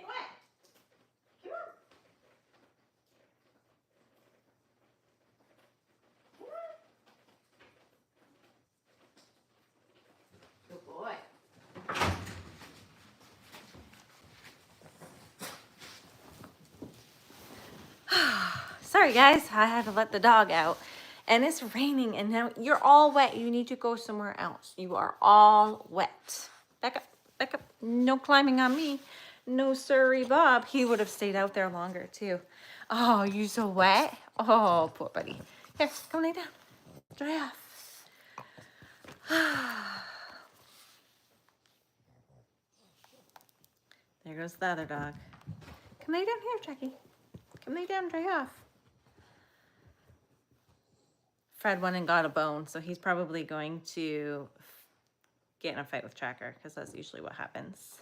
wet. Come on. Come on. Good boy. Sorry guys, I had to let the dog out. And it's raining and now you're all wet. You need to go somewhere else. You are all wet. Back up, back up. No climbing on me. No sirree, Bob. He would have stayed out there longer too. Oh, you so wet? Oh, poor buddy. Here, come lay down. Dry off. There goes the other dog. Come lay down here, Jackie. Come lay down, dry off. Fred went and got a bone, so he's probably going to get in a fight with Tracker, because that's usually what happens.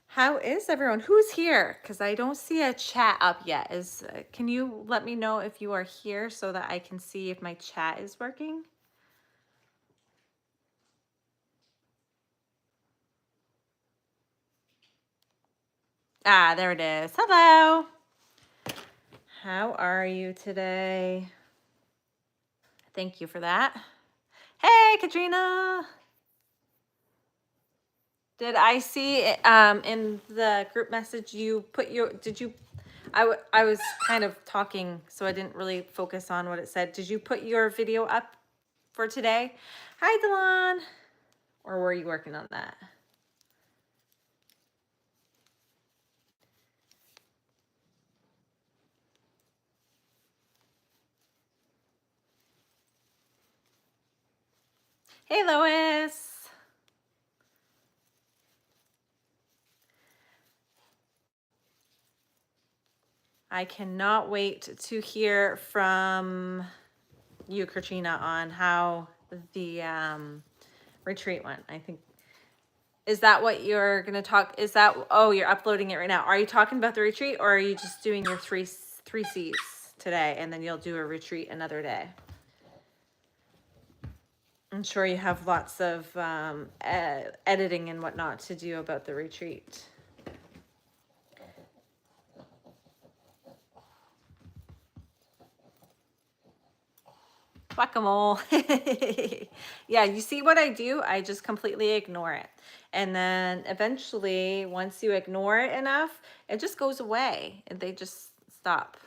How is everyone? Who's here? Because I don't see a chat up yet. Can you let me know if you are here so that I can see if my chat is working? Ah, there it is. Hello. How are you today? Thank you for that. Hey, Katrina. Did I see in the group message you put your, I was kind of talking, so I didn't really focus on what it said. Did you put your video up for today? Hi, Delon. Or were you working on that? Hey, Lois. I cannot wait to hear from you, Katrina, on how the retreat went. I think, is that what you're going to talk? Is that, oh, you're uploading it right now. Are you talking about the retreat, or are you just doing your three C's today and then you'll do a retreat another day? I'm sure you have lots of editing and whatnot to do about the retreat. Whack-a-mole. Yeah, you see what I do? I just completely ignore it. And then eventually, once you ignore it enough, it just goes away and they just stop.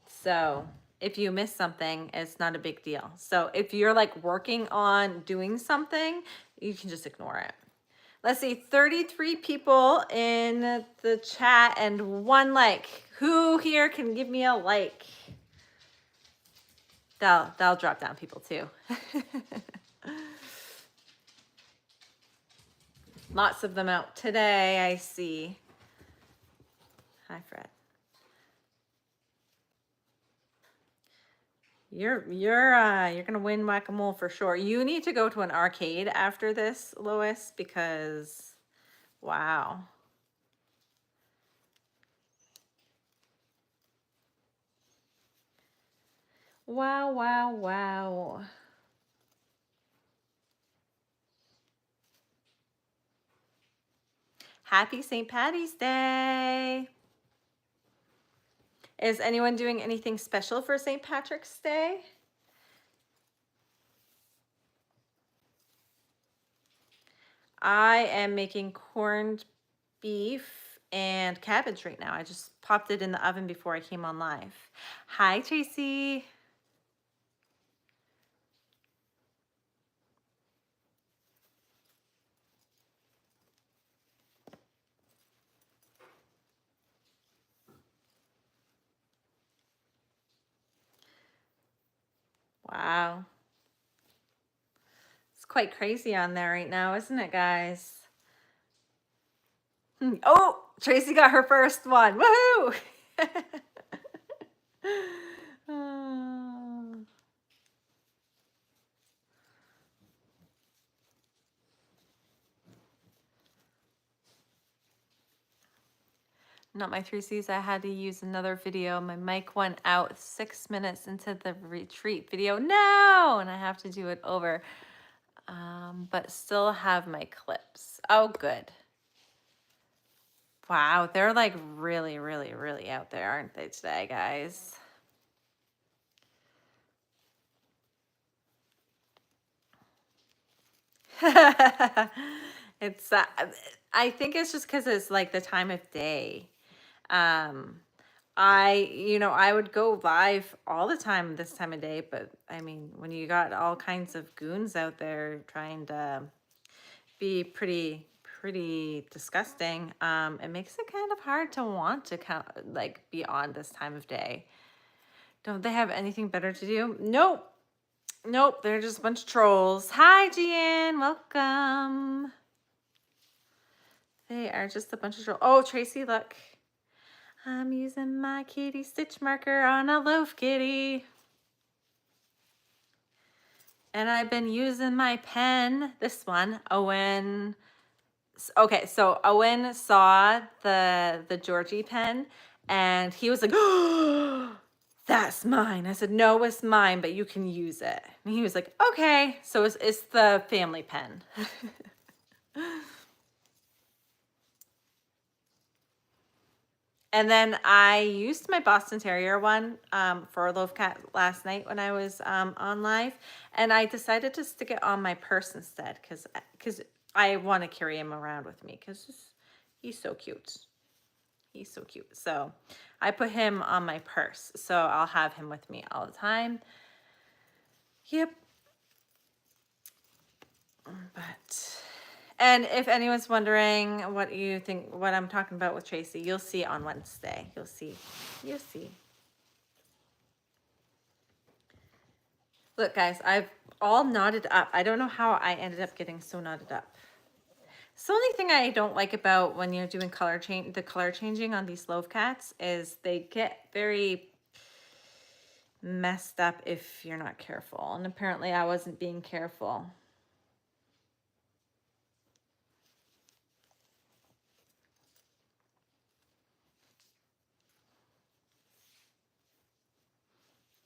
So if you miss something, it's not a big deal. So if you're like working on doing something, you can just ignore it. Let's see, 33 people in the chat and 1 like. Who here can give me a like? That'll drop down people too. Lots of them out today, I see. Hi, Fred. You're gonna win Whack-A-Mole for sure. You need to go to an arcade after this, Lois, because wow. Wow, wow, wow. Happy St. Patty's Day. Is anyone doing anything special for St. Patrick's Day? I am making corned beef and cabbage right now. I just popped it in the oven before I came on live. Hi, Tracy. Wow. It's quite crazy on there right now, isn't it, guys? Oh, Tracy got her first one. Woohoo! not my 3Cs. I had to use another video. My mic went out 6 minutes into the retreat video. No, and I have to do it over. But still have my clips. Oh, good. Wow, they're like really, really, really out there, aren't they today, guys? It's I think it's just because it's like the time of day. Um, I would go live all the time this time of day, but I mean, when you got all kinds of goons out there trying to be pretty disgusting, it makes it kind of hard to want to like be on this time of day. Don't they have anything better to do? Nope. Nope, they're just a bunch of trolls. Hi, Gian. Welcome. They are just a bunch of trolls. Oh, Tracy, look. I'm using my kitty stitch marker on a loaf kitty. And I've been using my pen, this one, Owen. Okay, so Owen saw the Georgie pen and he was like, oh, that's mine. I said, no, it's mine, but you can use it. And he was like, okay. So it's the family pen. And then I used my Boston Terrier one for a loaf cat last night when I was on live. And I decided to stick it on my purse instead because I want to carry him around with me because he's so cute. He's so cute. So I put him on my purse. So I'll have him with me all the time. Yep. And if anyone's wondering what you think, what I'm talking about with Tracy, you'll see on Wednesday. You'll see. You'll see. Look, guys, I've all knotted up. I don't know how I ended up getting so knotted up. It's the only thing I don't like about when you're doing the color changing on these loaf cats is they get very messed up if you're not careful. And apparently I wasn't being careful.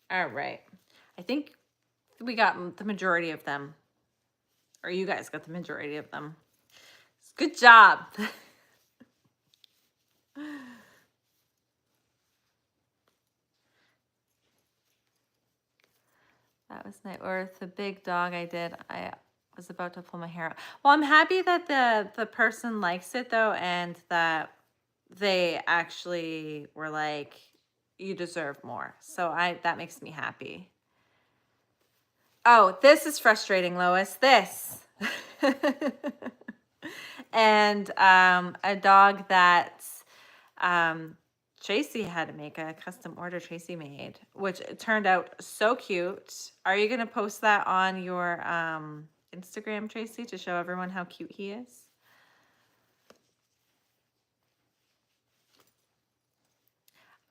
All right. I think we got the majority of them. Or you guys got the majority of them. Good job. That was nice. Or the big dog I did. I was about to pull my hair out. Well, I'm happy that the person likes it though, and that they actually were like, you deserve more. So that makes me happy. Oh, this is frustrating, Lois. This. And a dog that Tracy had to make, a custom order Tracy made, which turned out so cute. Are you going to post that on your Instagram, Tracy, to show everyone how cute he is?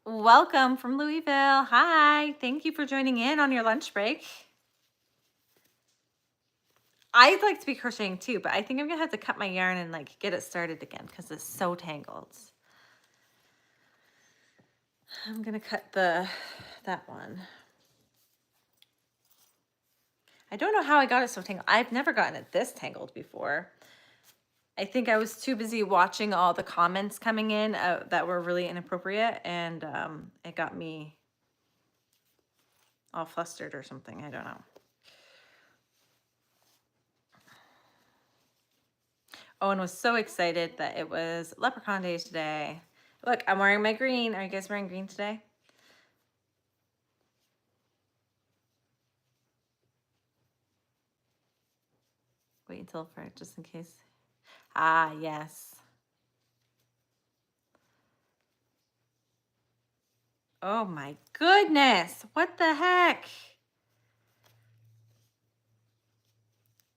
Welcome from Louisville. Hi. Thank you for joining in on your lunch break. I'd like to be crocheting too, but I think I'm gonna have to cut my yarn and like get it started again because it's so tangled. I'm gonna cut that one. I don't know how I got it so tangled. I've never gotten it this tangled before. I think I was too busy watching all the comments coming in that were really inappropriate, and it got me all flustered or something. I don't know. Owen was so excited that it was Leprechaun Day today. Look, I'm wearing my green. Are you guys wearing green today? Wait until for just in case. Ah, yes. Oh my goodness. What the heck?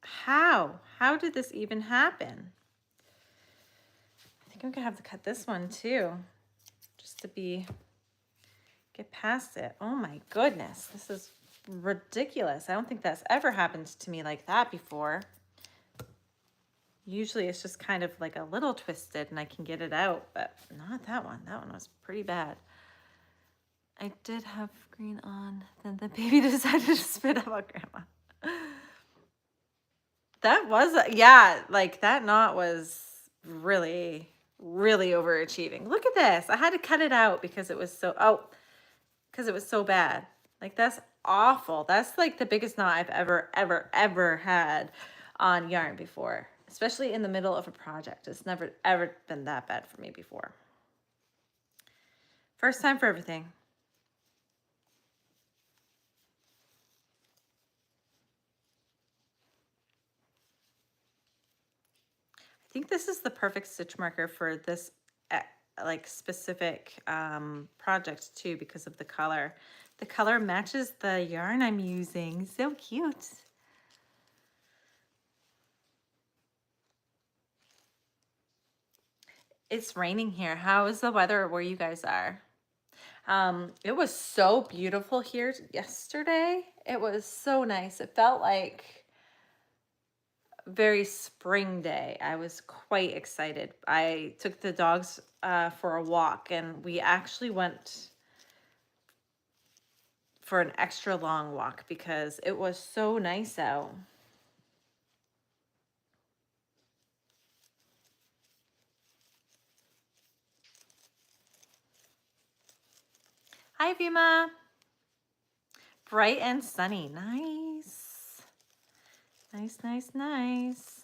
How? How did this even happen? I think I'm gonna have to cut this one too, just to get past it. Oh my goodness, this is ridiculous. I don't think that's ever happened to me like that before. Usually it's just kind of like a little twisted and I can get it out, but not that one. That one was pretty bad. I did have green on, then the baby decided to spit out on Grandma. That was, yeah, like that knot was really, really overachieving. Look at this. I had to cut it out because it was because it was so bad. Like that's awful. That's like the biggest knot I've ever had on yarn before, especially in the middle of a project. It's never, ever been that bad for me before. First time for everything. I think this is the perfect stitch marker for this like specific project too, because of the color. The color matches the yarn I'm using. So cute. It's raining here. How is the weather where you guys are? It was so beautiful here yesterday. It was so nice. It felt like a very spring day. I was quite excited. I took the dogs for a walk and we actually went for an extra long walk because it was so nice out. Hi, Vima. Bright and sunny. Nice. Nice, nice, nice.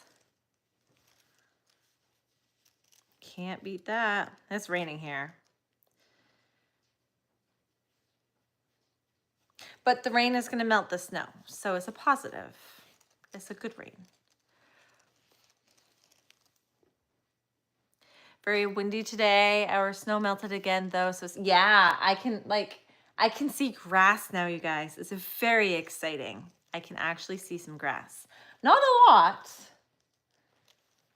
Can't beat that. It's raining here. But the rain is going to melt the snow, so it's a positive. It's a good rain. Very windy today. Our snow melted again though, so yeah, I can see grass now, you guys. It's very exciting. I can actually see some grass. Not a lot,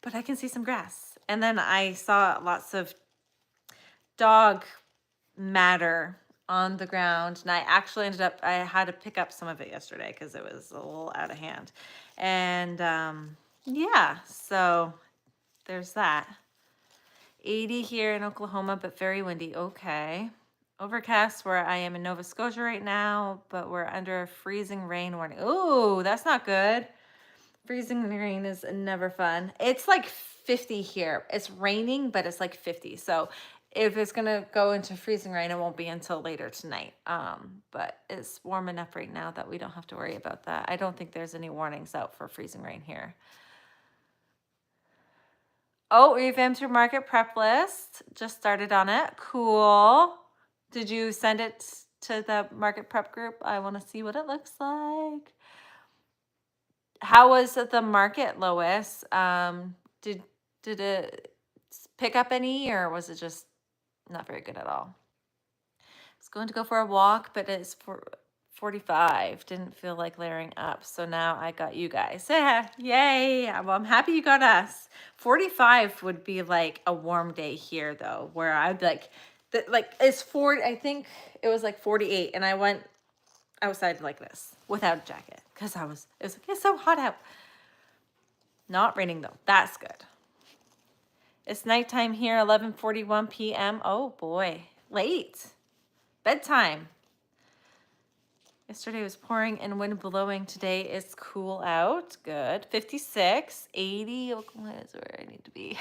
but I can see some grass. And then I saw lots of dog matter on the ground, and I actually I had to pick up some of it yesterday because it was a little out of hand. And yeah, so there's that. 80 here in Oklahoma, but very windy. Okay. Overcast where I am in Nova Scotia right now, but we're under a freezing rain warning. Oh, that's not good. Freezing rain is never fun. It's like 50 here. It's raining, but it's like 50. So if it's going to go into freezing rain, it won't be until later tonight. But it's warm enough right now that we don't have to worry about that. I don't think there's any warnings out for freezing rain here. Oh, revamped your market prep list. Just started on it. Cool. Did you send it to the market prep group? I want to see what it looks like. How was the market, Lois? Did it pick up any, or was it just not very good at all? I was going to go for a walk, but it's for 45. Didn't feel like layering up. So now I got you guys. Yeah, yay. Well, I'm happy you got us. 45 would be like a warm day here though, where I'd like it's 40. I think it was like 48 and I went outside like this without a jacket because it was like, it's so hot out. Not raining though. That's good. It's nighttime here, 11:41 p.m. Oh boy, late. Bedtime. Yesterday was pouring and wind blowing. Today it's cool out. Good. 56, 80. Oklahoma is where I need to be.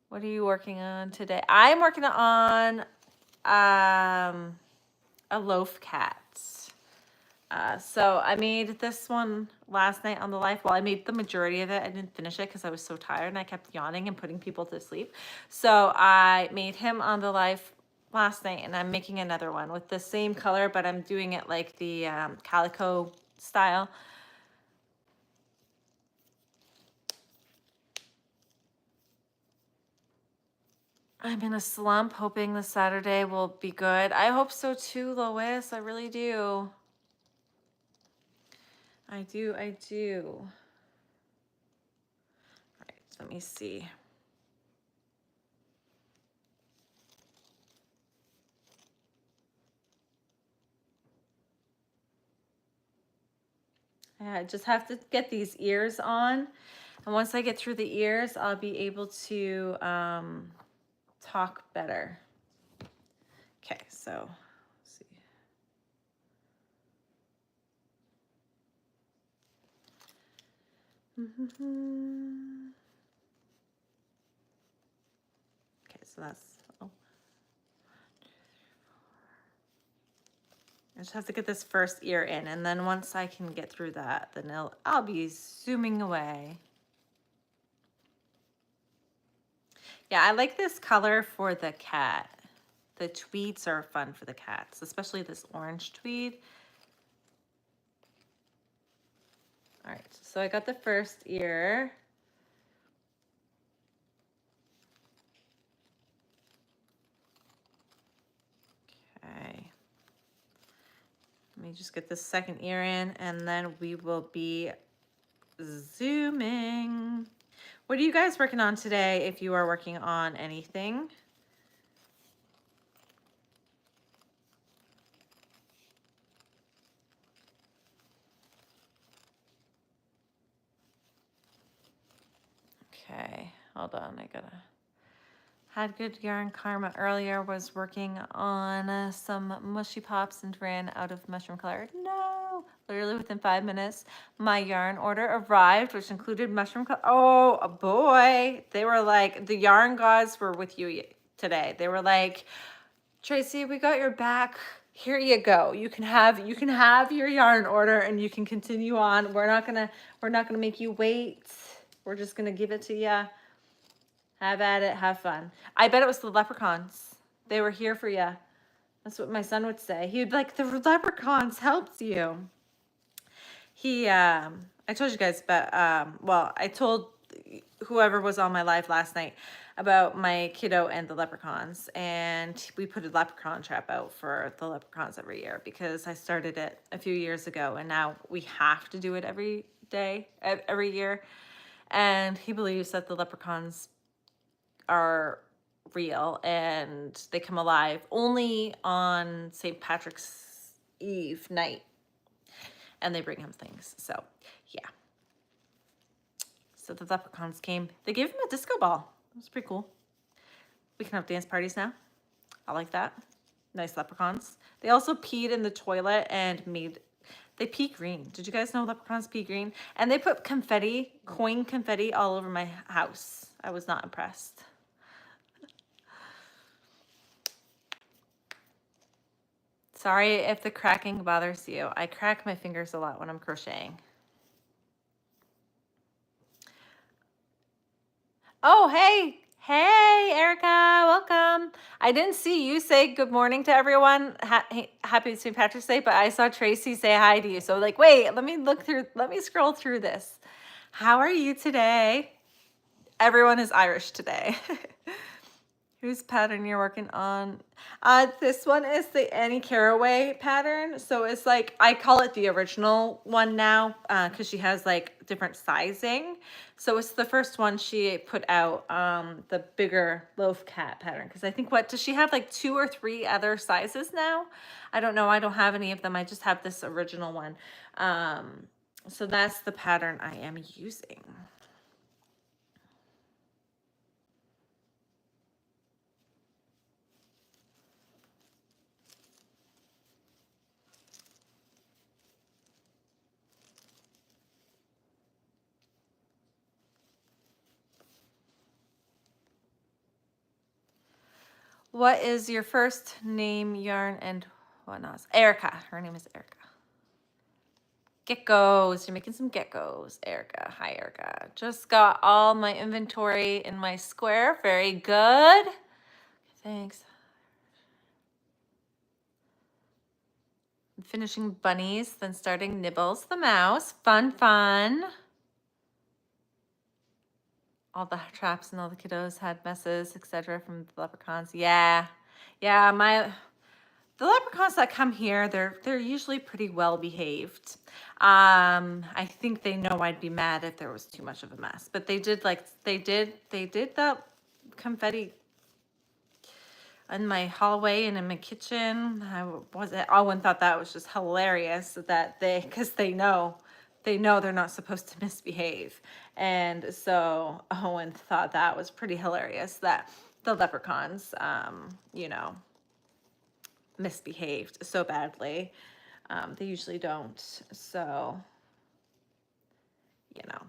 What are you working on today? I'm working on a loaf cat. So I made this one last night on the live. Well, I made the majority of it. I didn't finish it because I was so tired and I kept yawning and putting people to sleep. So I made him on the live last night and I'm making another one with the same color, but I'm doing it like the calico style. I'm in a slump, hoping the Saturday will be good. I hope so too, Lois. I really do. I do. All right, let me see. I just have to get these ears on. And once I get through the ears, I'll be able to talk better. Okay, so let's see. Okay, so that's, oh. I just have to get this first ear in, and then once I can get through that, then I'll be zooming away. Yeah, I like this color for the cat. The tweeds are fun for the cats, especially this orange tweed. All right, so I got the first ear. Okay. Let me just get the second ear in, and then we will be zooming. What are you guys working on today if you are working on anything? Okay, hold on, I gotta. Had good yarn karma earlier, was working on some mushy pops and ran out of mushroom color. No, literally within 5 minutes, my yarn order arrived, which included mushroom color. Oh boy, they were like, the yarn gods were with you today. They were like, Tracy, we got your back. Here you go. You can have your yarn order and you can continue on. We're not gonna make you wait. We're just gonna give it to you. Have at it, have fun. I bet it was the leprechauns. They were here for you. That's what my son would say. He'd be like, the leprechauns helped you. I told you guys about, well, I told whoever was on my live last night about my kiddo and the leprechauns. And we put a leprechaun trap out for the leprechauns every year because I started it a few years ago. And now we have to do it every year. And he believes that the leprechauns are real and they come alive only on St. Patrick's Eve night, and they bring him things. So yeah, so the leprechauns came. They gave him a disco ball. It was pretty cool. We can have dance parties now. I like that. Nice leprechauns. They also peed in the toilet and they pee green. Did you guys know leprechauns pee green? And they put coin confetti all over my house. I was not impressed. Sorry if the cracking bothers you. I crack my fingers a lot when I'm crocheting. Oh, hey. Hey, Erica. Welcome. I didn't see you say good morning to everyone. Happy St. Patrick's Day, but I saw Tracy say hi to you. So like, wait, let me scroll through this. How are you today? Everyone is Irish today. Whose pattern you're working on? This one is the Annie Caraway pattern. So it's like, I call it the original one now because she has like different sizing. So it's the first one she put out, the bigger loaf cat pattern. Because I think, does she have like 2 or 3 other sizes now? I don't know. I don't have any of them. I just have this original one. So that's the pattern I am using. What is your first name, yarn, and whatnot? Erica. Her name is Erica. Geckos. You're making some geckos. Erica. Hi, Erica. Just got all my inventory in my square. Very good. Thanks. I'm finishing bunnies, then starting Nibbles the mouse. Fun, fun. All the traps and all the kiddos had messes, etc. from the leprechauns. Yeah. Yeah, the leprechauns that come here, they're usually pretty well behaved. I think they know I'd be mad if there was too much of a mess, but they did that confetti in my hallway and in my kitchen. Owen thought that was just hilarious because they know they know they're not supposed to misbehave. And so Owen thought that was pretty hilarious that the leprechauns, you know, misbehaved so badly. They usually don't. So, you know.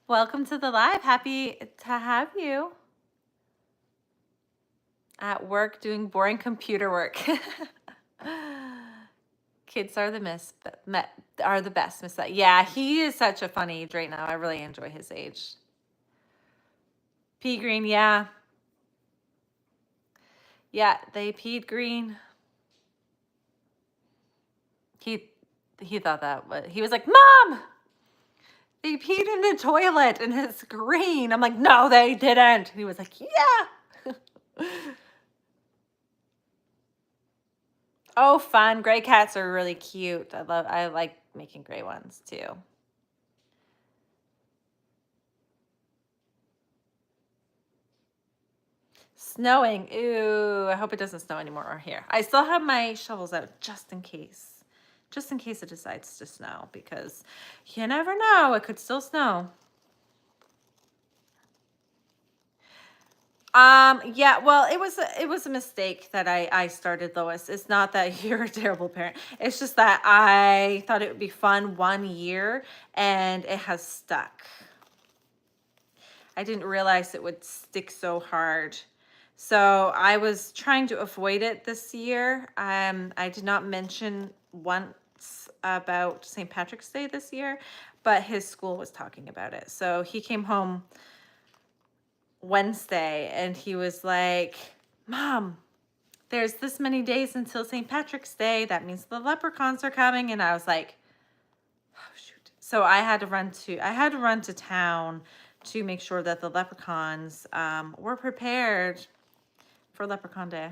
Welcome to the live. Happy to have you. At work doing boring computer work. Kids are the best. Miss that. Yeah, he is such a fun age right now. I really enjoy his age. Pea green, yeah. Yeah, they peed green. He thought that he was like, Mom, they peed in the toilet and it's green. I'm like, no, they didn't. He was like, yeah. Oh, fun. Gray cats are really cute. I like making gray ones too. Snowing. Ooh, I hope it doesn't snow anymore here. I still have my shovels out just in case. Just in case it decides to snow, because you never know. It could still snow. Yeah, well, it was a mistake that I started, Lois. It's not that you're a terrible parent. It's just that I thought it would be fun 1 year and it has stuck. I didn't realize it would stick so hard. So I was trying to avoid it this year. I did not mention once about St. Patrick's Day this year, but his school was talking about it. So he came home Wednesday and he was like, Mom, there's this many days until St. Patrick's Day. That means the leprechauns are coming. And I was like, oh shoot. So I had to run to town to make sure that the leprechauns were prepared for Leprechaun Day.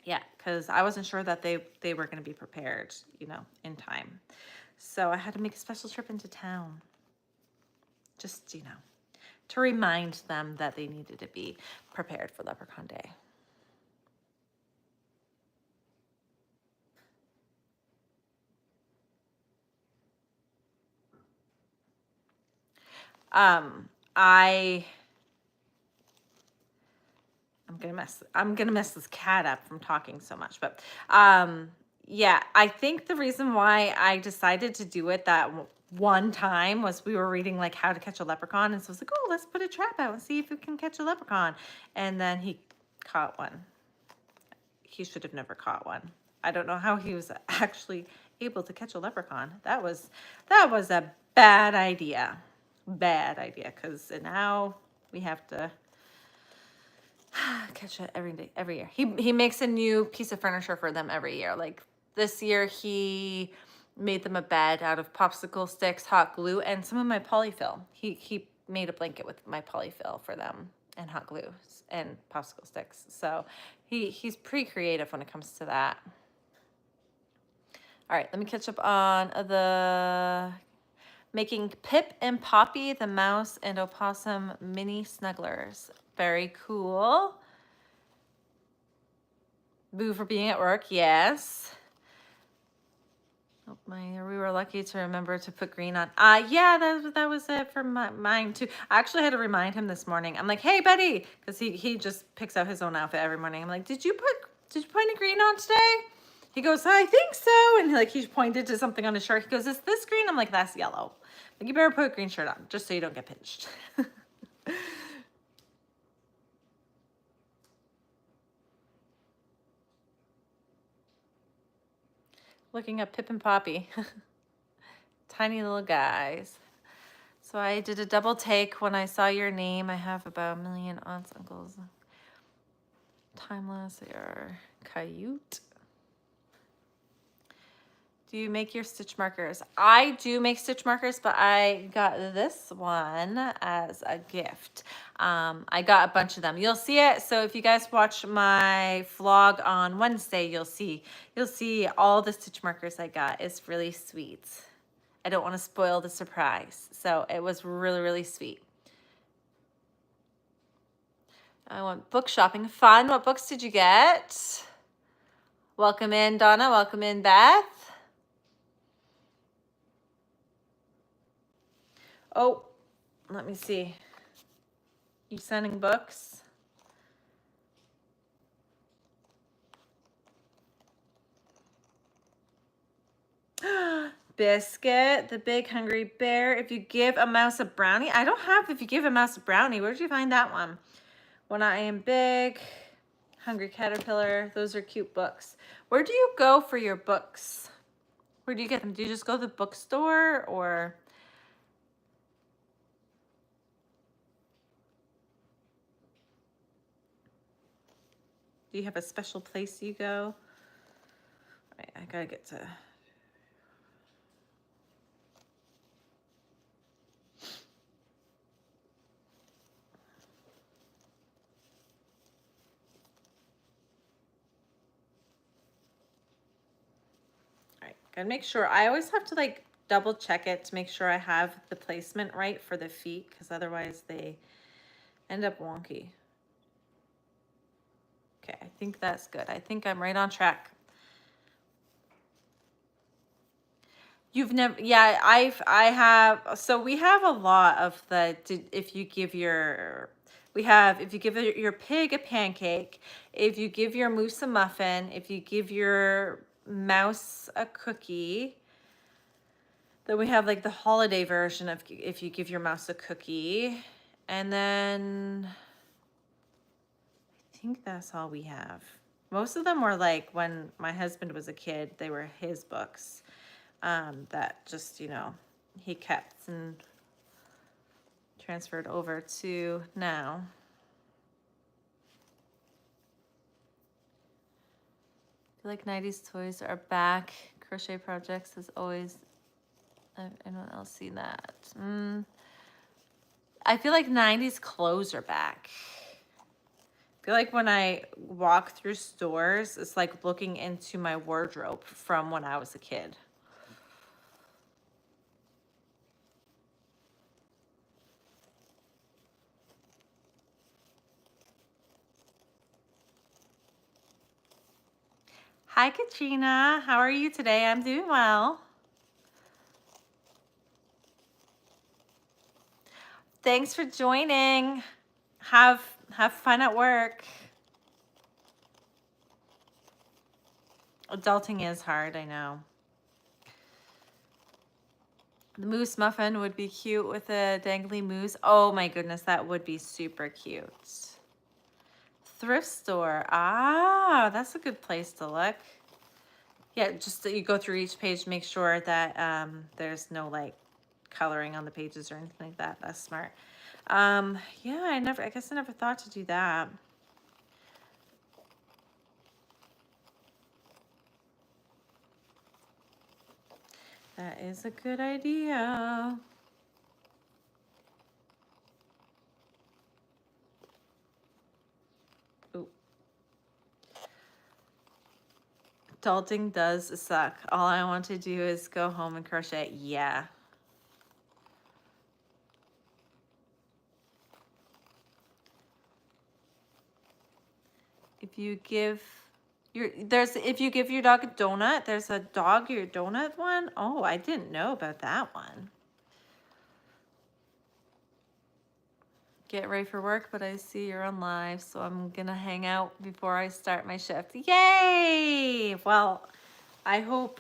Yeah, because I wasn't sure that they were going to be prepared, you know, in time. So I had to make a special trip into town. Just, you know, to remind them that they needed to be prepared for Leprechaun Day. I'm gonna mess this cat up from talking so much, but yeah, I think the reason why I decided to do it that one time was we were reading like How to Catch a Leprechaun, and so I was like, oh, let's put a trap out and see if we can catch a leprechaun. And then he caught one. He should have never caught one. I don't know how he was actually able to catch a leprechaun. That was a bad idea. Bad idea, because now we have to catch it every year. He makes a new piece of furniture for them every year. Like this year, he made them a bed out of popsicle sticks, hot glue, and some of my polyfill. He made a blanket with my polyfill for them and hot glue and popsicle sticks. So he's pretty creative when it comes to that. All right, let me catch up on the making Pip and Poppy, the mouse and opossum mini snugglers. Very cool. Boo for being at work, yes. Oh, we were lucky to remember to put green on. Yeah, that was it for mine too. I actually had to remind him this morning. I'm like, hey, buddy, because he just picks out his own outfit every morning. I'm like, did you put any green on today? He goes, I think so. And he pointed to something on his shirt. He goes, is this green? I'm like, that's yellow. Like, you better put a green shirt on just so you don't get pinched. Looking up Pip and Poppy. Tiny little guys. So I did a double take when I saw your name. I have about 1 million aunts, uncles. Timeless. They are Coyote. Do you make your stitch markers? I do make stitch markers, but I got this one as a gift. I got a bunch of them. You'll see it. So if you guys watch my vlog on Wednesday, you'll see all the stitch markers I got. It's really sweet. I don't want to spoil the surprise. So it was really, really sweet. I went book shopping. Fun. What books did you get? Welcome in, Donna. Welcome in, Beth. Oh, let me see. You sending books? Biscuit, the big hungry bear. If you give a mouse a brownie. I don't have if you give a mouse a brownie. Where did you find that one? When I am big. Hungry caterpillar. Those are cute books. Where do you go for your books? Where do you get them? Do you just go to the bookstore or? Do you have a special place you go? All right, I gotta get to. All right, gotta make sure. I always have to like double check it to make sure I have the placement right for the feet, because otherwise they end up wonky. Okay, I think that's good. I think I'm right on track. You've never, yeah, I have, so we have a lot of the, if you give your, we have, if you give your pig a pancake, if you give your moose a muffin, if you give your mouse a cookie, then we have like the holiday version of if you give your mouse a cookie, and then I think that's all we have. Most of them were like when my husband was a kid, they were his books. That just, you know, he kept and transferred over to now. I feel like 90s toys are back. Crochet projects is always, anyone else seen that? I feel like 90s clothes are back. I feel like when I walk through stores, it's like looking into my wardrobe from when I was a kid. Hi, Katrina. How are you today? I'm doing well. Thanks for joining. Have fun at work. Adulting is hard, I know. The moose muffin would be cute with a dangly moose. Oh my goodness, that would be super cute. Thrift store. Ah, that's a good place to look. Yeah, just that you go through each page, make sure that there's no like coloring on the pages or anything like that. That's smart. Yeah, I guess I never thought to do that. That is a good idea. Ooh. Adulting does suck. All I want to do is go home and crochet. Yeah. If you give if you give your dog a donut, there's a dog your donut one. Oh, I didn't know about that one. Get ready for work, but I see you're on live, so I'm gonna hang out before I start my shift. Yay! Well, I hope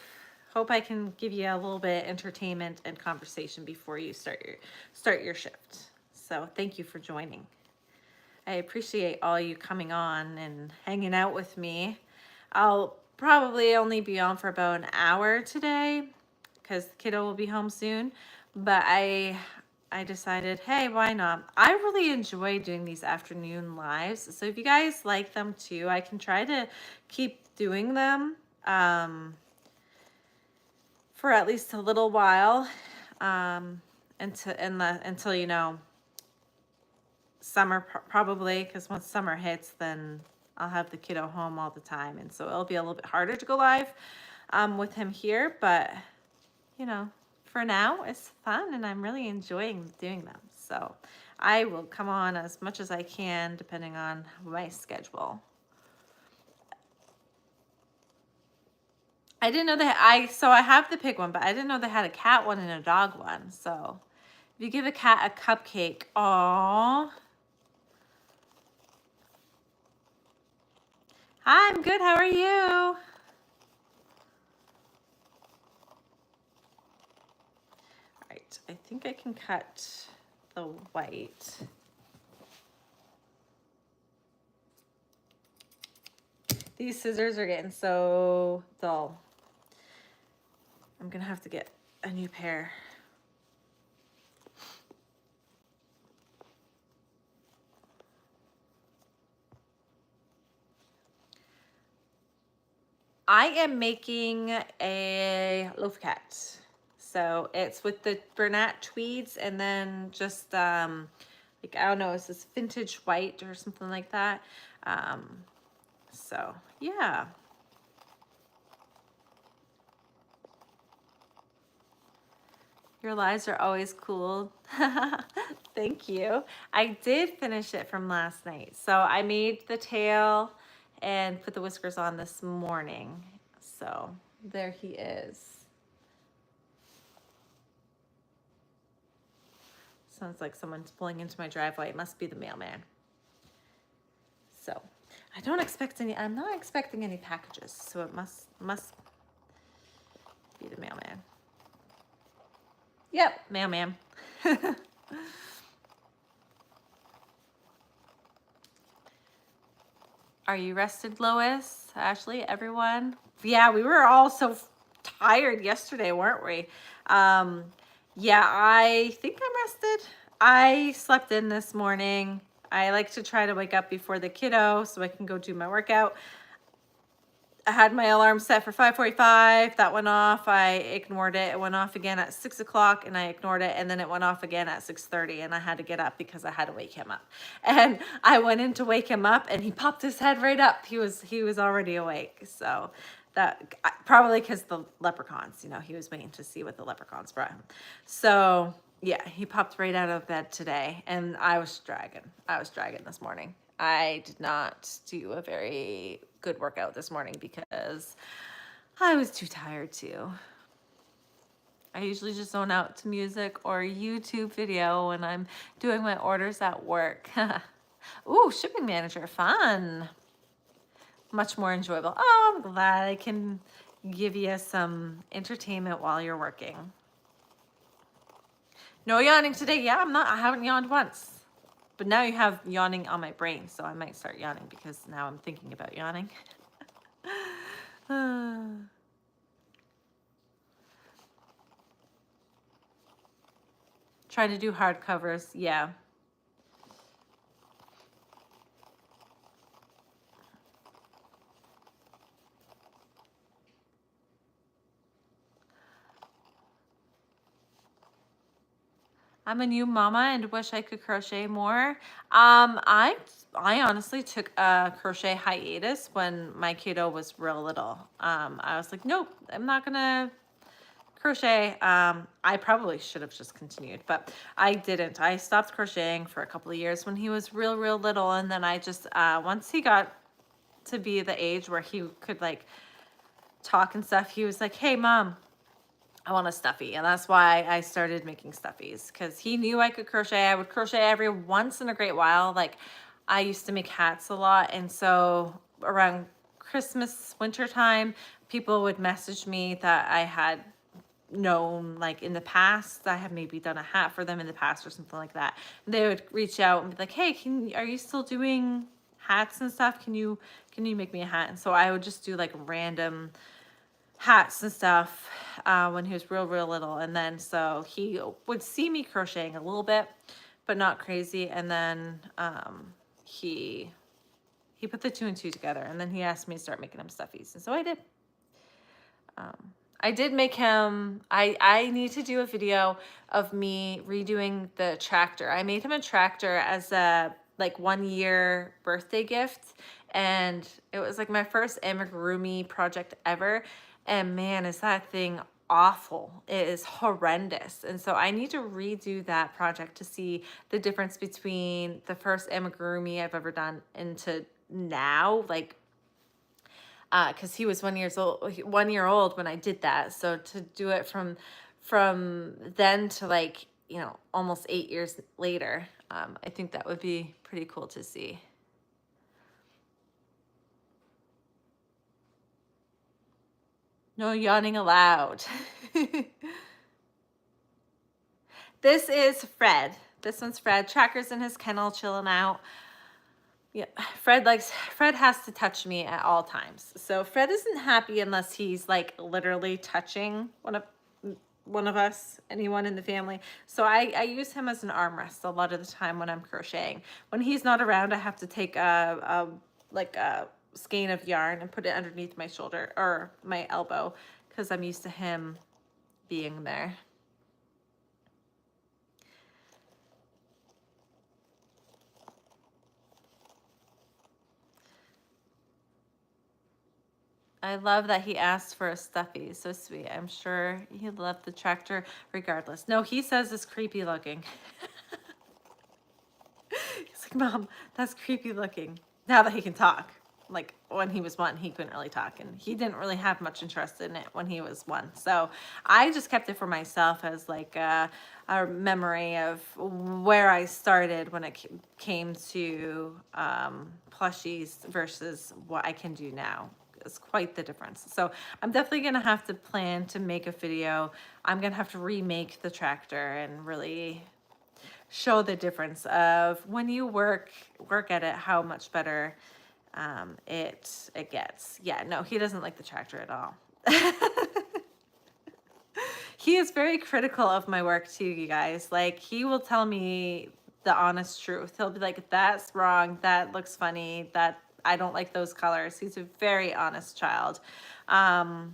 I can give you a little bit of entertainment and conversation before you start your shift. So thank you for joining. I appreciate all you coming on and hanging out with me. I'll probably only be on for about an hour today because the kiddo will be home soon. But I decided, hey, why not? I really enjoy doing these afternoon lives. So if you guys like them too, I can try to keep doing them for at least a little while until you know, summer probably, because once summer hits, then I'll have the kiddo home all the time, and so it'll be a little bit harder to go live with him here, but you know, for now it's fun and I'm really enjoying doing them. So I will come on as much as I can depending on my schedule. I didn't know that I have the pig one, but I didn't know they had a cat one and a dog one. So if you give a cat a cupcake, aw. Hi, I'm good. How are you? All right, I think I can cut the white. These scissors are getting so dull. I'm gonna have to get a new pair. I am making a loaf cat. So it's with the Bernat tweeds and then just like, I don't know, it's this vintage white or something like that. So yeah. Your lives are always cool. Thank you. I did finish it from last night. So I made the tail and put the whiskers on this morning. So there he is. Sounds like someone's pulling into my driveway. It must be the mailman. So I don't expect any, I'm not expecting any packages. So it must be the mailman. Yep, mailman. Are you rested, Lois, Ashley, everyone? Yeah, we were all so tired yesterday, weren't we? Yeah, I think I'm rested. I slept in this morning. I like to try to wake up before the kiddo so I can go do my workout. I had my alarm set for 5:45. That went off. I ignored it. It went off again at 6 o'clock and I ignored it. And then it went off again at 6:30 and I had to get up because I had to wake him up. And I went in to wake him up and he popped his head right up. He was already awake. So that probably because the leprechauns, you know, he was waiting to see what the leprechauns brought him. So yeah, he popped right out of bed today and I was dragging this morning. I did not do a very good workout this morning because I was too tired to. I usually just zone out to music or YouTube video when I'm doing my orders at work. Ooh, shipping manager, fun. Much more enjoyable. Oh, I'm glad I can give you some entertainment while you're working. No yawning today. Yeah, I haven't yawned once. But now you have yawning on my brain, so I might start yawning because now I'm thinking about yawning. Try to do hardcovers, yeah. I'm a new mama and wish I could crochet more. I honestly took a crochet hiatus when my kiddo was real little. I was like, nope, I'm not gonna crochet. I probably should have just continued, but I didn't. I stopped crocheting for a couple of years when he was real little, and then I just once he got to be the age where he could like talk and stuff, he was like, hey mom, I want a stuffy. And that's why I started making stuffies, because he knew I could crochet. I would crochet every once in a great while. Like I used to make hats a lot. And so around Christmas, winter time, people would message me that I had known, like in the past, I have maybe done a hat for them in the past or something like that. They would reach out and be like, hey, are you still doing hats and stuff? Can you make me a hat? And so I would just do like random hats and stuff when he was real little. And then so he would see me crocheting a little bit, but not crazy. And then he put the 2 and 2 together, and then he asked me to start making him stuffies, and so I did. I did make him, I need to do a video of me redoing the tractor. I made him a tractor as a like 1-year birthday gift, and it was like my first amigurumi project ever. And man, is that thing awful. It is horrendous. And so I need to redo that project to see the difference between the first amigurumi I've ever done into now, like, because he was 1 year old when I did that. So to do it from then to, like, almost 8 years later, I think that would be pretty cool to see. No yawning allowed. This is Fred. This one's Fred. Tracker's in his kennel chilling out. Yeah, Fred has to touch me at all times. So Fred isn't happy unless he's like literally touching one of us, anyone in the family. So I use him as an armrest a lot of the time when I'm crocheting. When he's not around, I have to take a skein of yarn and put it underneath my shoulder or my elbow because I'm used to him being there. I love that he asked for a stuffy. So sweet. I'm sure he loved the tractor regardless. No, he says it's creepy looking. He's like, Mom, that's creepy looking. Now that he can talk. Like when he was 1, he couldn't really talk, and he didn't really have much interest in it when he was 1. So I just kept it for myself as like a memory of where I started when it came to plushies versus what I can do now. It's quite the difference. So I'm definitely going to have to plan to make a video. I'm going to have to remake the tractor and really show the difference of when you work at it, how much better it gets. Yeah, no, he doesn't like the tractor at all. He is very critical of my work too, you guys. Like, he will tell me the honest truth. He'll be like, that's wrong, that looks funny, that I don't like those colors. He's a very honest child. And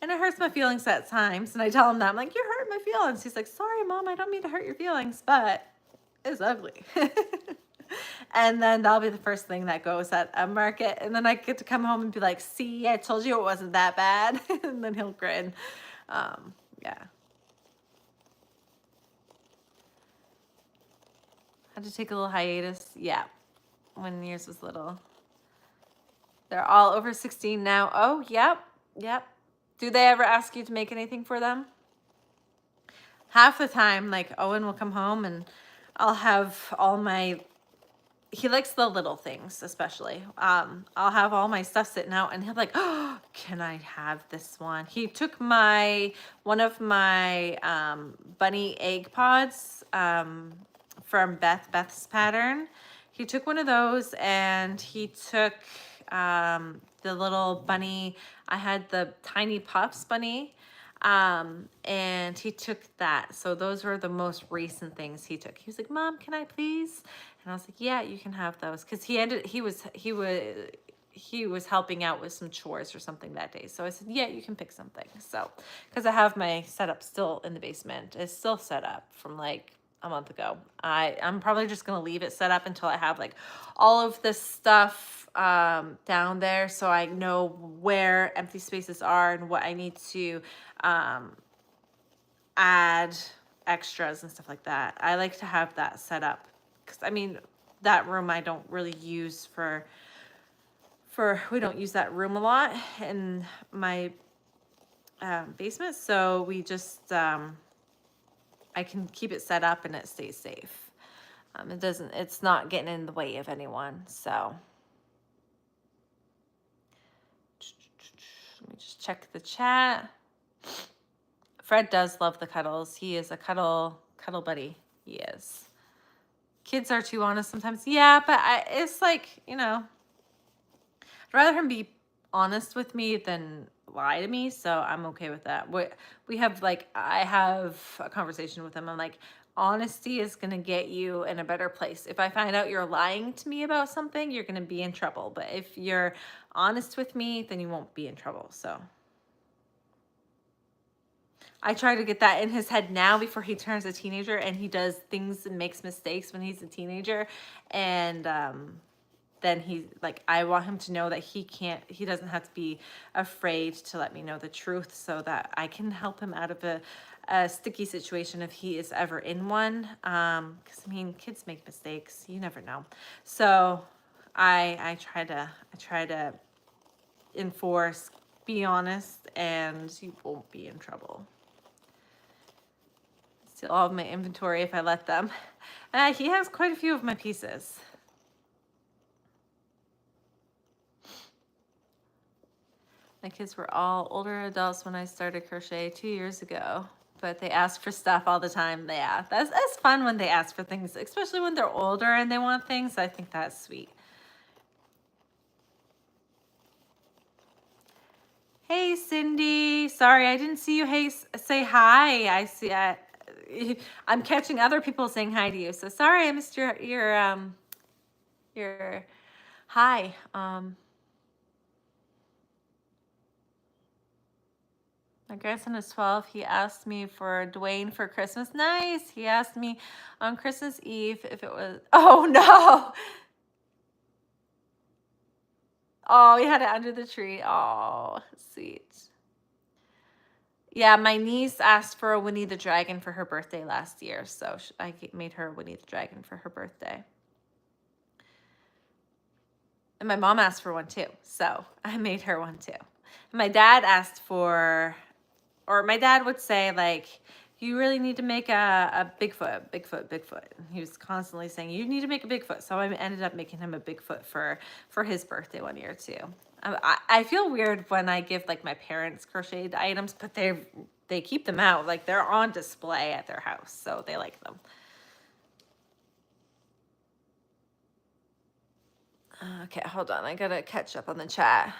it hurts my feelings at times. And I tell him that. I'm like, you're hurting my feelings. He's like, sorry, Mom, I don't mean to hurt your feelings, but it's ugly. And then that'll be the first thing that goes at a market. And then I get to come home and be like, see, I told you it wasn't that bad. And then he'll grin. Yeah. Had to take a little hiatus. Yeah. When yours was little. They're all over 16 now. Oh, yep. Yep. Do they ever ask you to make anything for them? Half the time, like, Owen will come home and I'll have all my, he likes the little things, especially. I'll have all my stuff sitting out and he'll be like, oh, can I have this one? He took one of my bunny egg pods from Beth's pattern. He took one of those and he took the little bunny. I had the Tiny Puffs bunny, and he took that. So those were the most recent things he took. He was like, Mom, can I please? And I was like, yeah, you can have those. Cause he was helping out with some chores or something that day. So I said, yeah, you can pick something. So, cause I have my setup still in the basement. It's still set up from like a month ago. I'm probably just going to leave it set up until I have like all of this stuff down there, so I know where empty spaces are and what I need to add extras and stuff like that. I like to have that set up because I mean that room I don't really use for we don't use that room a lot in my basement, so we just I can keep it set up and it stays safe. It's not getting in the way of anyone. So let me just check the chat. Fred does love the cuddles. He is a cuddle buddy. He is. Kids are too honest sometimes. Yeah, but it's like, I'd rather him be honest with me than lie to me, so I'm okay with that. We have I have a conversation with him. I'm like, honesty is gonna get you in a better place. If I find out you're lying to me about something, you're gonna be in trouble. But if you're honest with me, then you won't be in trouble. So I try to get that in his head now before he turns a teenager and he does things and makes mistakes when he's a teenager. And then he, like, I want him to know that he doesn't have to be afraid to let me know the truth so that I can help him out of a sticky situation if he is ever in one. Because I mean, kids make mistakes, you never know. So I try to enforce, be honest, and you won't be in trouble. Steal all of my inventory if I let them. He has quite a few of my pieces. My kids were all older adults when I started crochet 2 years ago, but they ask for stuff all the time. Yeah, that's fun when they ask for things, especially when they're older and they want things. I think that's sweet. Hey, Cindy. Sorry, I didn't see you. Hey, say hi. I see. I'm catching other people saying hi to you. So sorry, I missed your hi. My grandson is 12. He asked me for Dwayne for Christmas. Nice. He asked me on Christmas Eve if it was. Oh no. Oh, he had it under the tree. Oh, sweet. Yeah, my niece asked for a Winnie the Dragon for her birthday last year, so I made her a Winnie the Dragon for her birthday. And my mom asked for one too, so I made her one too. And my dad asked for, or my dad would say, like, you really need to make a Bigfoot. And he was constantly saying, you need to make a Bigfoot. So I ended up making him a Bigfoot for his birthday one year too. I feel weird when I give like my parents crocheted items, but they keep them out. Like they're on display at their house, so they like them. Okay, hold on. I gotta catch up on the chat.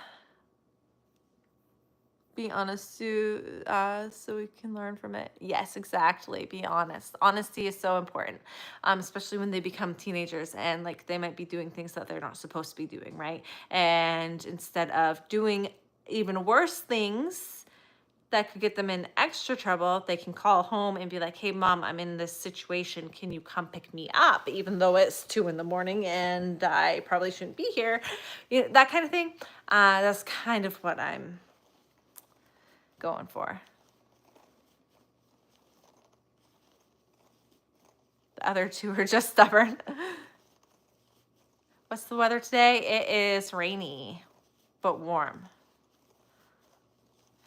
Be honest so we can learn from it. Yes, exactly. Be honest. Honesty is so important, especially when they become teenagers and like they might be doing things that they're not supposed to be doing, right? And instead of doing even worse things that could get them in extra trouble, they can call home and be like, hey mom, I'm in this situation, can you come pick me up, even though it's 2 a.m. and I probably shouldn't be here, that kind of thing. That's kind of what I'm going for. The other two are just stubborn. What's the weather today? It is rainy, but warm.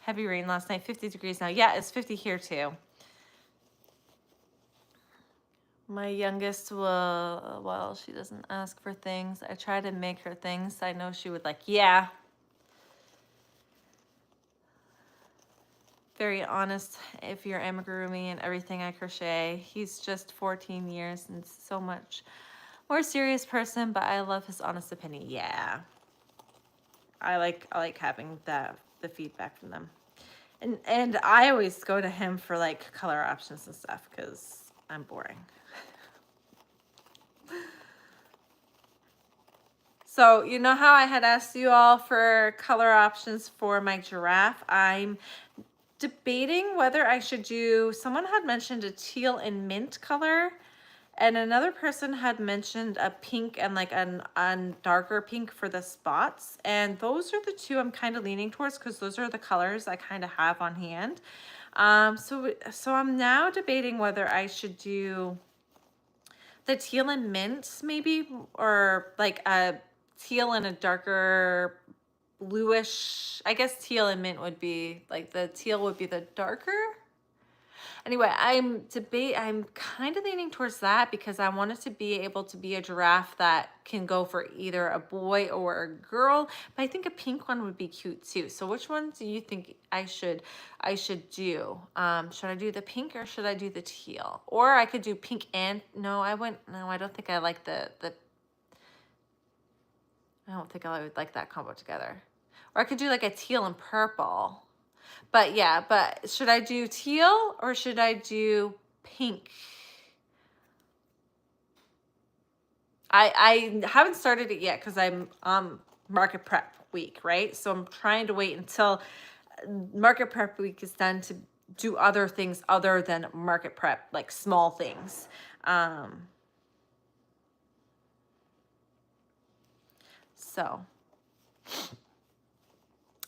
Heavy rain last night, 50 degrees now. Yeah, it's 50 here too. My youngest will, well, she doesn't ask for things. I try to make her things I know she would like. Yeah. Very honest if you're amigurumi and everything I crochet. He's just 14 years and so much more serious person, but I love his honest opinion. Yeah. I like having the feedback from them. And I always go to him for like color options and stuff because I'm boring. So you know how I had asked you all for color options for my giraffe? I'm debating whether I should do, someone had mentioned a teal and mint color, and another person had mentioned a pink and like a darker pink for the spots. And those are the two I'm kind of leaning towards because those are the colors I kind of have on hand. So I'm now debating whether I should do the teal and mint maybe, or like a teal and a darker bluish. I guess teal and mint would be like, the teal would be the darker. Anyway, I'm kind of leaning towards that because I want it to be able to be a giraffe that can go for either a boy or a girl. But I think a pink one would be cute too. So which one do you think I should do? Should I do the pink or should I do the teal? Or I could do pink and no, I don't think I like I don't think I would like that combo together. Or I could do like a teal and purple. But yeah, but should I do teal or should I do pink? I haven't started it yet because I'm market prep week, right? So I'm trying to wait until market prep week is done to do other things other than market prep, like small things. So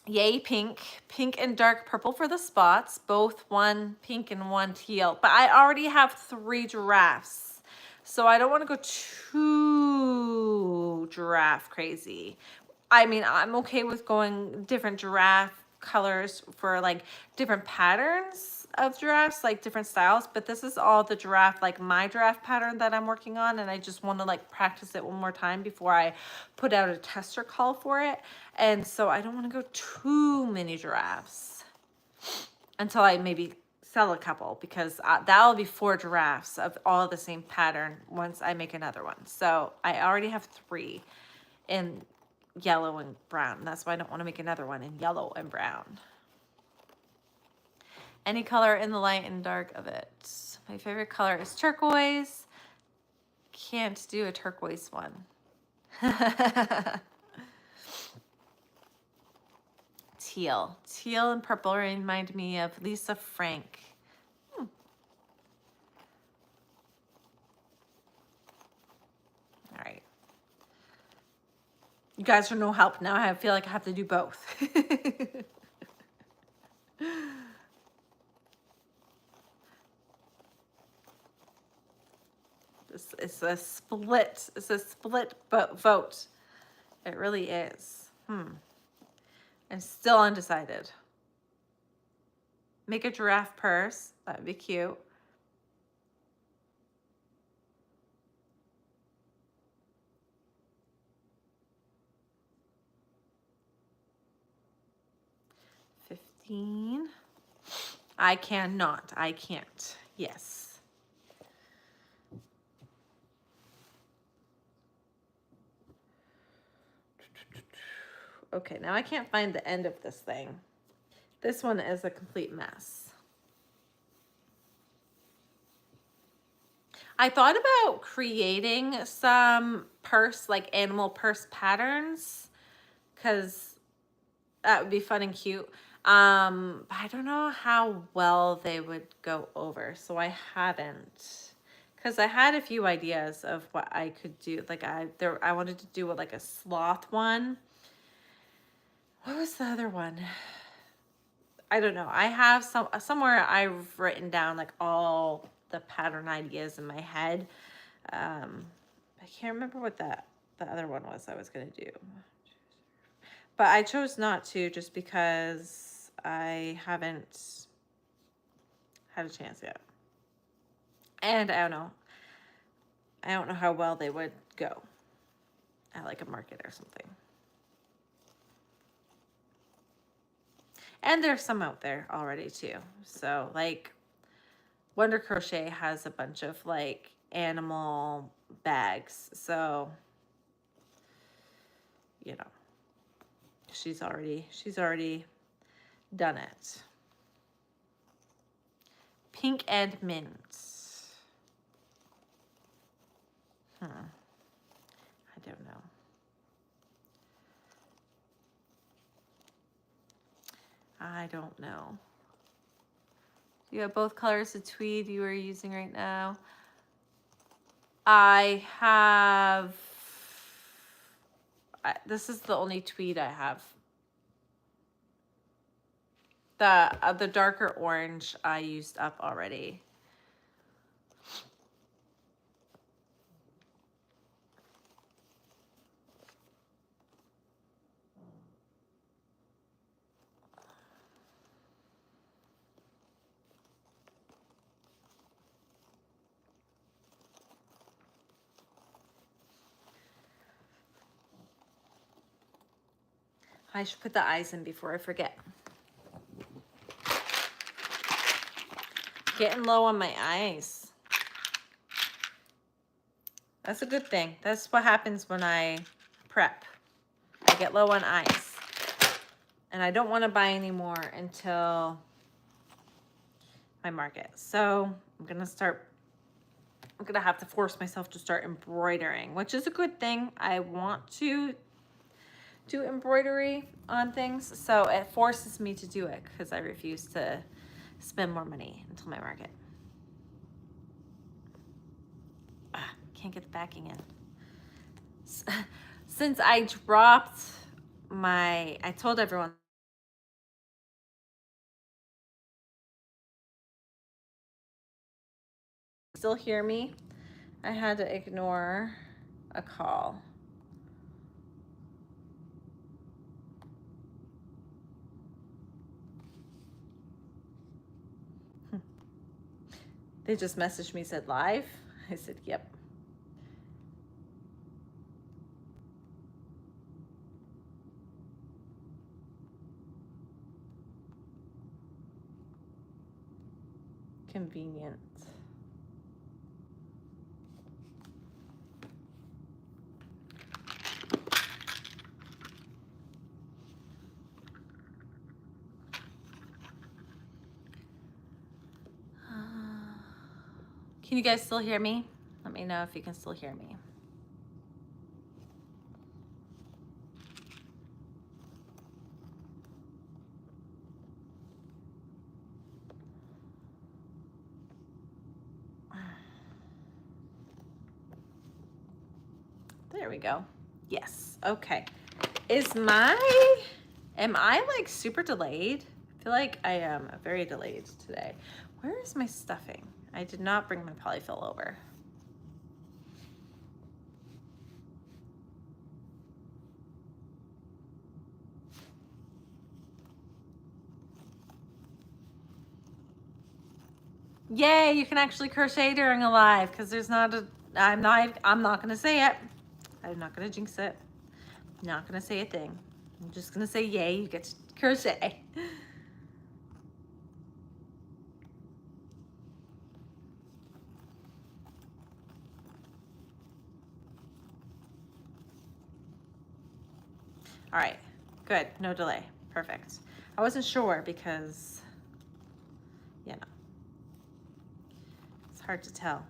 yay pink, pink and dark purple for the spots, both one pink and one teal. But I already have 3 giraffes, so I don't want to go too giraffe crazy. I mean, I'm okay with going different giraffe colors for like different patterns of giraffes, like different styles, but this is all the giraffe, like my giraffe pattern that I'm working on, and I just want to like practice it one more time before I put out a tester call for it. And so I don't want to go too many giraffes until I maybe sell a couple, because that'll be 4 giraffes of all the same pattern once I make another one. So I already have 3 in yellow and brown. That's why I don't want to make another one in yellow and brown. Any color in the light and dark of it. My favorite color is turquoise. Can't do a turquoise one. Teal. Teal and purple remind me of Lisa Frank. All right. You guys are no help now. I feel like I have to do both. It's a split. It's a split vote. It really is. I'm still undecided. Make a giraffe purse. That would be cute. $15. I cannot. I can't. Yes. Okay, now I can't find the end of this thing. This one is a complete mess. I thought about creating some purse, like animal purse patterns, because that would be fun and cute. But I don't know how well they would go over, so I haven't. Because I had a few ideas of what I could do. Like I wanted to do like a sloth one. What was the other one? I don't know. I have somewhere I've written down like all the pattern ideas in my head. I can't remember what the other one was I was going to do. But I chose not to, just because I haven't had a chance yet. And I don't know how well they would go at like a market or something. And there's some out there already too. So like Wonder Crochet has a bunch of like animal bags. So, you know, she's already done it. Pink and mint. I don't know. I don't know. You have both colors of tweed you are using right now. I have, this is the only tweed I have. The darker orange I used up already. I should put the eyes in before I forget. Getting low on my eyes. That's a good thing. That's what happens when I prep. I get low on eyes. And I don't want to buy any more until my market. So I'm going to have to force myself to start embroidering, which is a good thing. I want to do embroidery on things, so it forces me to do it because I refuse to spend more money until my market. Can't get the backing in. Since I dropped I told everyone still hear me. I had to ignore a call. They just messaged me, said live. I said, yep. Convenient. Can you guys still hear me? Let me know if you can still hear me. There we go. Yes. Okay. Am I like super delayed? I feel like I am very delayed today. Where is my stuffing? I did not bring my polyfill over. Yay, you can actually crochet during a live because there's not a, I'm not gonna say it. I'm not gonna jinx it. I'm not gonna say a thing. I'm just gonna say yay, you get to crochet. All right, good, no delay, perfect. I wasn't sure because, you know, it's hard to tell.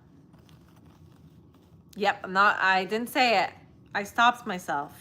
Yep, I didn't say it. I stopped myself.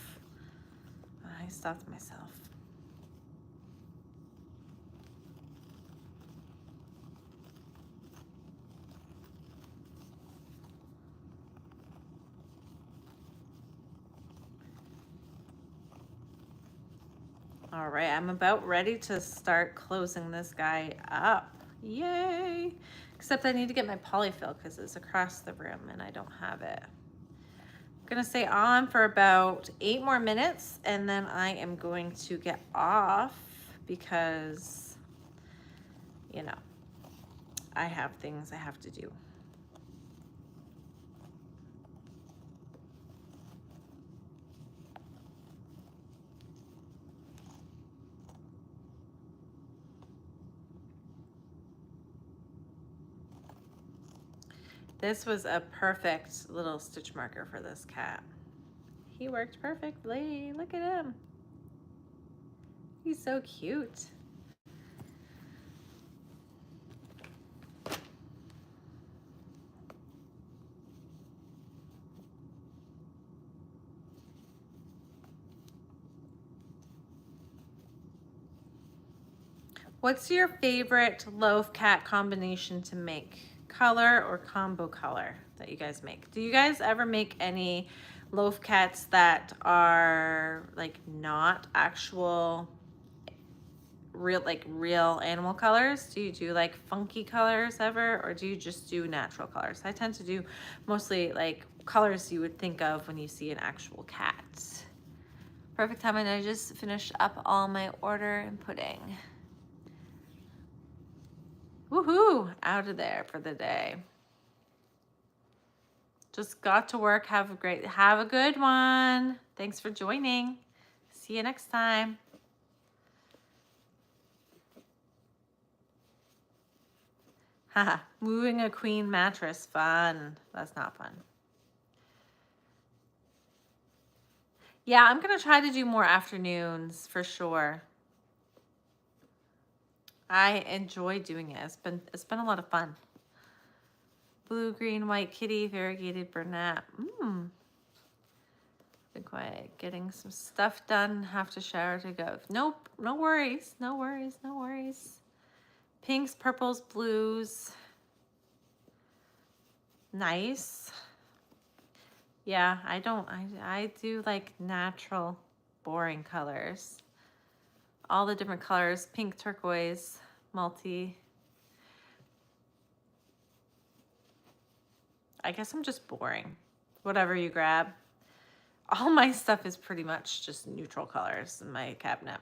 All right, I'm about ready to start closing this guy up. Yay! Except I need to get my polyfill because it's across the room and I don't have it. I'm gonna stay on for about 8 more minutes and then I am going to get off because, you know, I have things I have to do. This was a perfect little stitch marker for this cat. He worked perfectly. Look at him. He's so cute. What's your favorite loaf cat combination to make? Color or combo color that you guys make? Do you guys ever make any loaf cats that are like not actual real animal colors? Do you do like funky colors ever, or do you just do natural colors? I tend to do mostly like colors you would think of when you see an actual cat. Perfect time, and I just finished up all my order and pudding. Woohoo! Out of there for the day. Just got to work. Have a good one. Thanks for joining. See you next time. Haha, moving a queen mattress. Fun. That's not fun. Yeah, I'm gonna try to do more afternoons for sure. I enjoy doing it. It's been a lot of fun. Blue, green, white kitty, variegated brunette. Been quiet. Getting some stuff done. Have to shower to go. Nope, no worries. No worries. No worries. Pinks, purples, blues. Nice. Yeah, I do like natural, boring colors. All the different colors, pink, turquoise, multi. I guess I'm just boring. Whatever you grab. All my stuff is pretty much just neutral colors in my cabinet.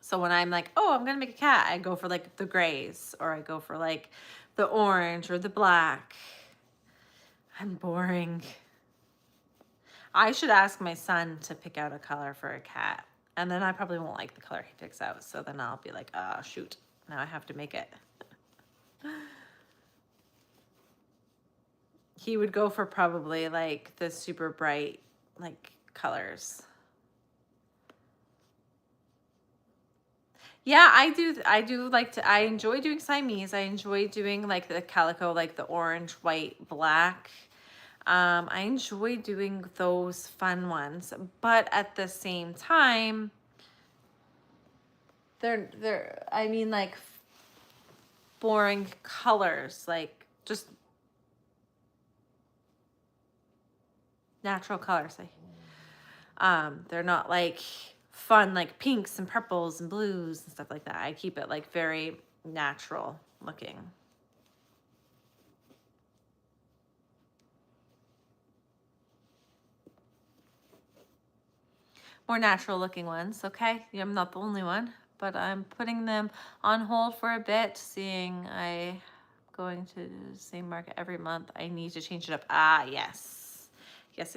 So when I'm like, oh, I'm gonna make a cat, I go for like the grays, or I go for like the orange or the black. I'm boring. I should ask my son to pick out a color for a cat. And then I probably won't like the color he picks out. So then I'll be like, oh, shoot. Now I have to make it. He would go for probably like the super bright like colors. Yeah, I do like to, I enjoy doing Siamese. I enjoy doing like the calico, like the orange, white, black. I enjoy doing those fun ones, but at the same time, I mean like boring colors, like just natural colors. They're not like fun like pinks and purples and blues and stuff like that. I keep it like very natural looking. More natural looking ones, okay? I'm not the only one, but I'm putting them on hold for a bit, seeing I going to the same market every month. I need to change it up. Ah, yes. Yes.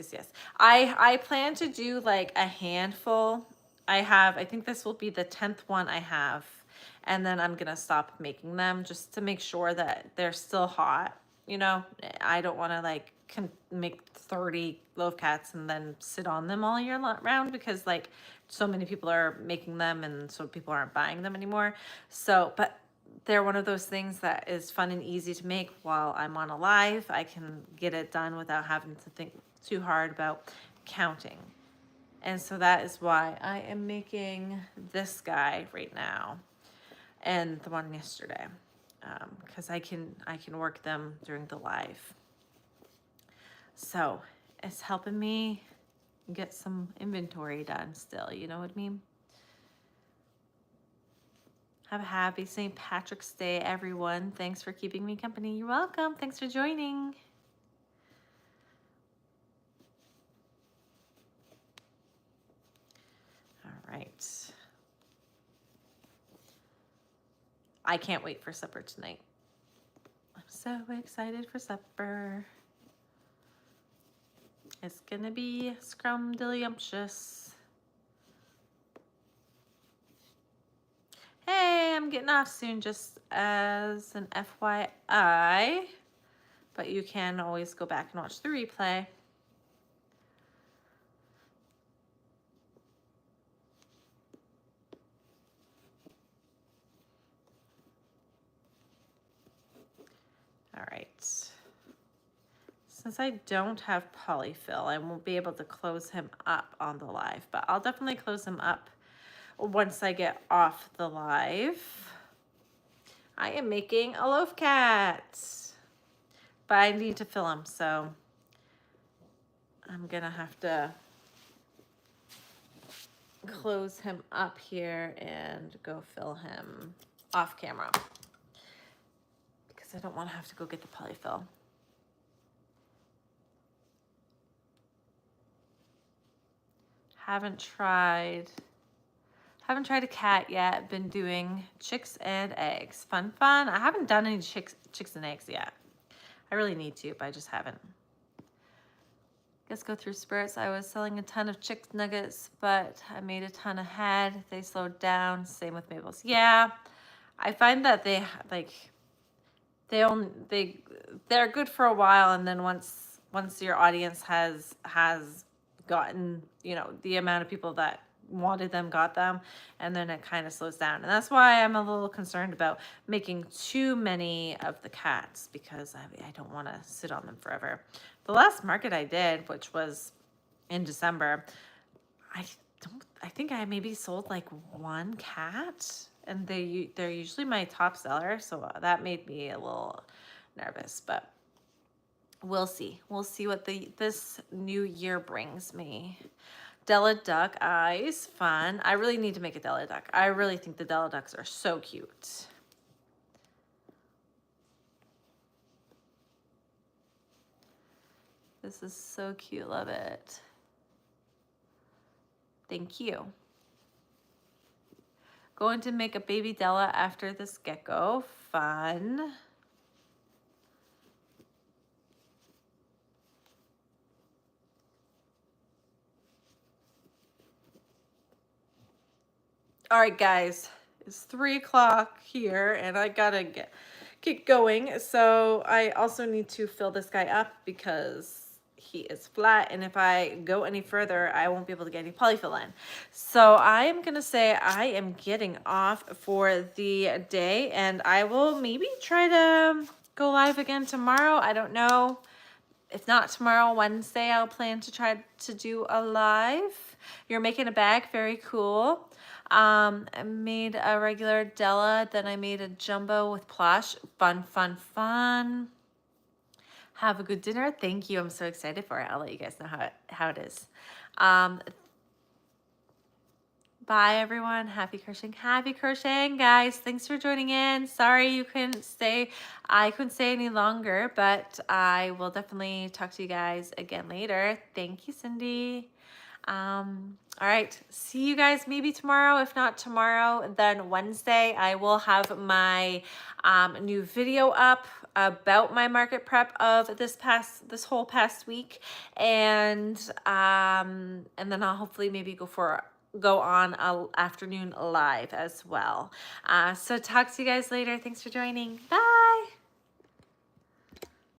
I plan to do like a handful. I think this will be the 10th one I have. And then I'm gonna stop making them just to make sure that they're still hot. You know, I don't want to like make 30 loaf cats and then sit on them all year round, because like so many people are making them and so people aren't buying them anymore. So, but they're one of those things that is fun and easy to make while I'm on a live. I can get it done without having to think too hard about counting. And so that is why I am making this guy right now and the one yesterday, because I can work them during the live. So it's helping me get some inventory done still, you know what I mean? Have a happy St. Patrick's Day, everyone. Thanks for keeping me company. You're welcome. Thanks for joining. All right. I can't wait for supper tonight. I'm so excited for supper. It's gonna be scrumdiddlyumptious. Hey, I'm getting off soon, just as an FYI. But you can always go back and watch the replay. All right. Since I don't have polyfill, I won't be able to close him up on the live, but I'll definitely close him up once I get off the live. I am making a loaf cat, but I need to fill him, so I'm gonna have to close him up here and go fill him off camera, because I don't want to have to go get the polyfill. Haven't tried a cat yet. Been doing chicks and eggs. Fun. I haven't done any chicks and eggs yet. I really need to, but I just haven't. Let's go through spirits. I was selling a ton of chick nuggets, but I made a ton ahead. They slowed down. Same with Mabel's. Yeah, I find that they're good for a while, and then once your audience has gotten, you know, the amount of people that wanted them got them, and then it kind of slows down. And that's why I'm a little concerned about making too many of the cats, because I don't want to sit on them forever. The last market I did, which was in December, I think I maybe sold like one cat, and they're usually my top seller, so that made me a little nervous. But we'll see. We'll see what this new year brings me. Della duck eyes, fun. I really need to make a Della duck. I really think the Della ducks are so cute. This is so cute, love it. Thank you. Going to make a baby Della after this gecko, fun. All right, guys, it's 3 o'clock here and I gotta get going. So I also need to fill this guy up because he is flat, and if I go any further, I won't be able to get any polyfill in. So I am gonna say I am getting off for the day, and I will maybe try to go live again tomorrow. I don't know. If not tomorrow, Wednesday, I'll plan to try to do a live. You're making a bag, very cool. I made a regular Della, then I made a jumbo with plush. Fun, fun, fun. Have a good dinner. Thank you. I'm so excited for it. I'll let you guys know how it is. Bye, everyone. Happy crocheting, guys. Thanks for joining in. Sorry you couldn't stay. I couldn't stay any longer, but I will definitely talk to you guys again later. Thank you, Cindy. All right, see you guys maybe tomorrow. If not tomorrow, then Wednesday I will have my new video up about my market prep of this whole past week, and then I'll hopefully maybe go on a afternoon live as well. So talk to you guys later. Thanks for joining. Bye.